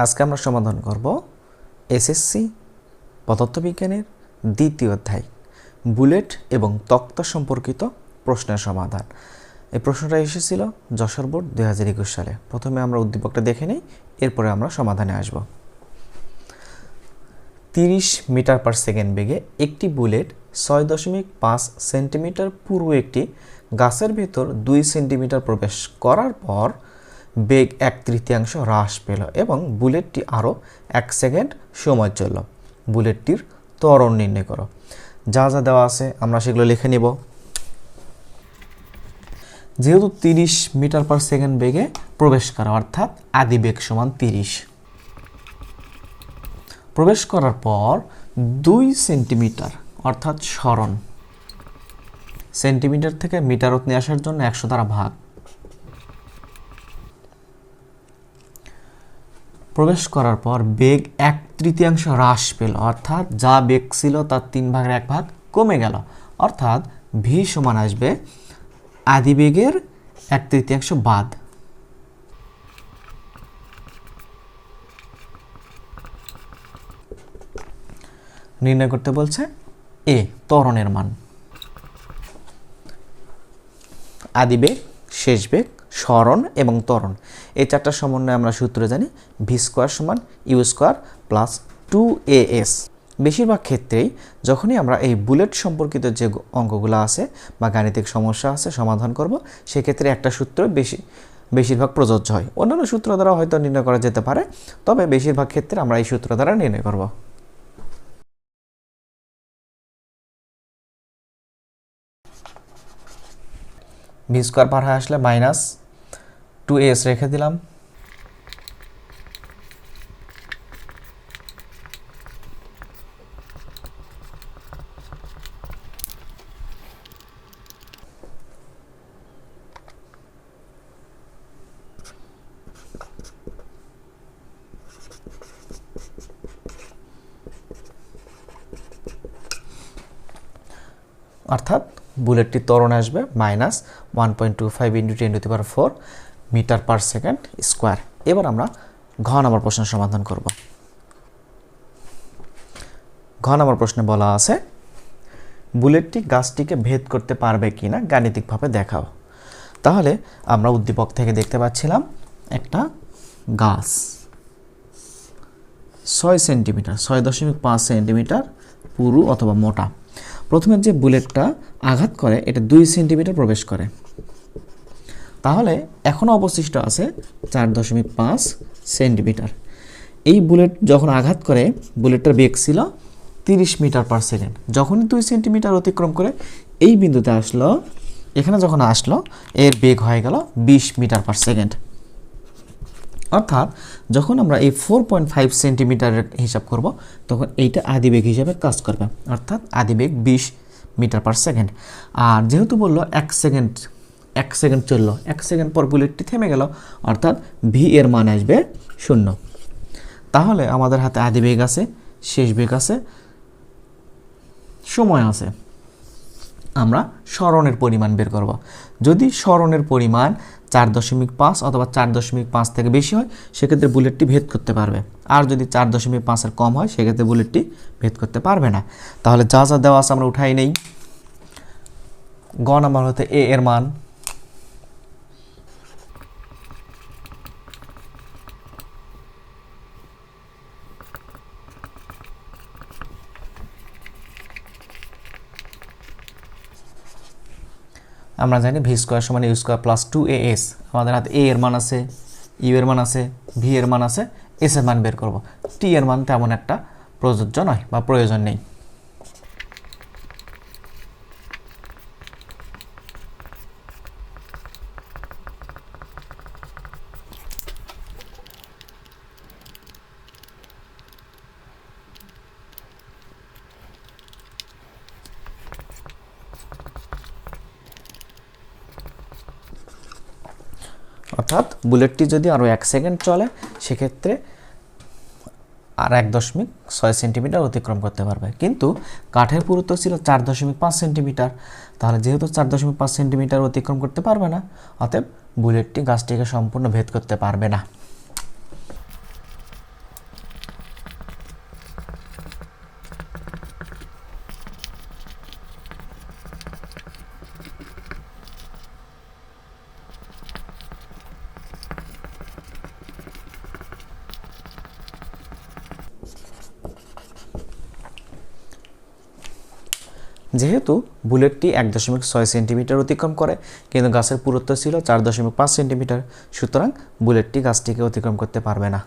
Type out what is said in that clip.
আজকে আমরা সমাধান করব এসএসসি পদার্থবিজ্ঞানের দ্বিতীয় অধ্যায় বুলেট এবং তক্তা সম্পর্কিত প্রশ্নের সমাধান। এই প্রশ্নটা এসেছিল যশোর বোর্ড 2021 সালে। প্রথমে আমরা উদ্দীপকটা দেখে নিই, এরপরে আমরা সমাধানে আসব। 30 মিটার পার সেকেন্ড বেগে একটি বুলেট 6.5 সেন্টিমিটার পুরু একটি গাছের ভেতর 2 সেন্টিমিটার প্রবেশ করার পর বেগ 1/3 হ্রাস পেল এবং বুলেটটি আরও 1 সেকেন্ড সময় চলল। বুলেটটির ত্বরণ নির্ণয় করো। যা যা দেওয়া আছে আমরা সেগুলো লিখে নিব। যেহেতু 30 মিটার পার সেকেন্ড বেগে প্রবেশ করা অর্থাৎ আদি বেগ সমান 30, প্রবেশ করার পর 2 সেন্টিমিটার অর্থাৎ সরণ, সেন্টিমিটার থেকে মিটারত নিয়ে আসার জন্য 100 দ্বারা ভাগ, প্রবেশ করার পর বেগ 1/3 হ্রাস পেল অর্থাৎ যা বেগ ছিল তার 3 ভাগের 1 ভাগ কমে গেল, অর্থাৎ ভি সমান আসবে আদি বেগের 1/3 বাদ। নির্ণয় করতে বলছে এ ত্বরণের মান। আদি বেগ, শেষ বেগ, সরণ এবং ত্বরণ, এই চারটার সমন্বয়ে আমরা সূত্র জানি ভি স্কোয়ার সমান ইউ স্কোয়ার প্লাস 2as। বেশিরভাগ ক্ষেত্রেই যখনই আমরা এই বুলেট সম্পর্কিত যে অঙ্কগুলো আছে বা গাণিতিক সমস্যা আছে সমাধান করব, সেক্ষেত্রে একটা সূত্র বেশিরভাগ প্রযোজ্য হয়। অন্যান্য সূত্র দ্বারা হয়তো নির্ণয় করা যেতে পারে, তবে বেশিরভাগ ক্ষেত্রে আমরা এই সূত্র দ্বারা নির্ণয় করব। ভি স্কোয়ার পার হয়ে আসলে মাইনাস 2as রেখে দিলাম, অর্থাৎ বুলেটটি ত্বরণ আসবে minus 1.25 × 10⁴ metre per second square. এবার আমরা ঘ নম্বর প্রশ্নের সমাধান করব। ঘ নম্বর প্রশ্নে বলা আছে বুলেটটি গাছটিকে ভেদ করতে পারবে কিনা গাণিতিকভাবে দেখাও। তাহলে আমরা উদ্দীপক থেকে দেখতে পাচ্ছিলাম একটা গাছ 6 সেন্টিমিটার 6.5 সেন্টিমিটার পুরু অথবা মোটা। প্রথমে যে বুলেটটা আঘাত করে এটা 2 সেন্টিমিটার প্রবেশ করে, তাহলে এখনও অবশিষ্ট আছে 4.5 সেন্টিমিটার। এই বুলেট যখন আঘাত করে বুলেটটার বেগ ছিল 30 মিটার পার সেকেন্ড। যখনই 2 সেন্টিমিটার অতিক্রম করে এই বিন্দুতে আসলো, এখানে যখন আসলো এর বেগ হয়ে গেল 20 মিটার পার সেকেন্ড। অর্থাৎ যখন আমরা এই 4.5 সেন্টিমিটারের হিসাব করব তখন এইটা আদি বেগ হিসাবে কাজ করবে, অর্থাৎ আদি বেগ 20 মিটার পার সেকেন্ড। আর যেহেতু বললো 1 সেকেন্ড চললো, 1 সেকেন্ড পর বুলেটটি থেমে গেল, অর্থাৎ ভি এর মান আসবে 0। তাহলে আমাদের হাতে আদি বেগ আছে, শেষ বেগ আছে, সময় আছে। আমরা সরণের পরিমাণ বের করব। যদি সরণের পরিমাণ 4.5 অথবা 4.5 থেকে বেশি হয় সেক্ষেত্রে বুলেটটি ভেদ করতে পারবে, আর যদি 4.5-এর কম হয় সেক্ষেত্রে বুলেটটি ভেদ করতে পারবে না। তাহলে যা যা দেওয়া আছে আমরা উঠাই নেই। গ নাম্বার হতে এ এর মান, আমরা জানি ভি স্কোয়ার সমান ইউ স্কোয়ার প্লাস 2as। আমাদের হাতে এ এর মান আছে, ইউ এর মান আছে, ভি এর মান আছে, এস এর মান বের করব। টি এর মান তেমন একটা প্রযোজ্য নয় বা প্রয়োজন নেই। অর্থাৎ বুলেটটি যদি আরও 1 সেকেন্ড চলে সেক্ষেত্রে আর 1.6 সেন্টিমিটার অতিক্রম করতে পারবে, কিন্তু কাঠের পুরুত্ব ছিল 4.5 সেন্টিমিটার। তাহলে যেহেতু 4.5 সেন্টিমিটার অতিক্রম করতে পারবে না, অতএব বুলেটটি গাছটিকে সম্পূর্ণ ভেদ করতে পারবে না। যেহেতু বুলেটটি 1.6 সেন্টিমিটার অতিক্রম করে কিন্তু গাছের পুরুত্ব ছিল 4.5 সেন্টিমিটার, সুতরাং বুলেটটি গাছটিকে অতিক্রম করতে পারবে না।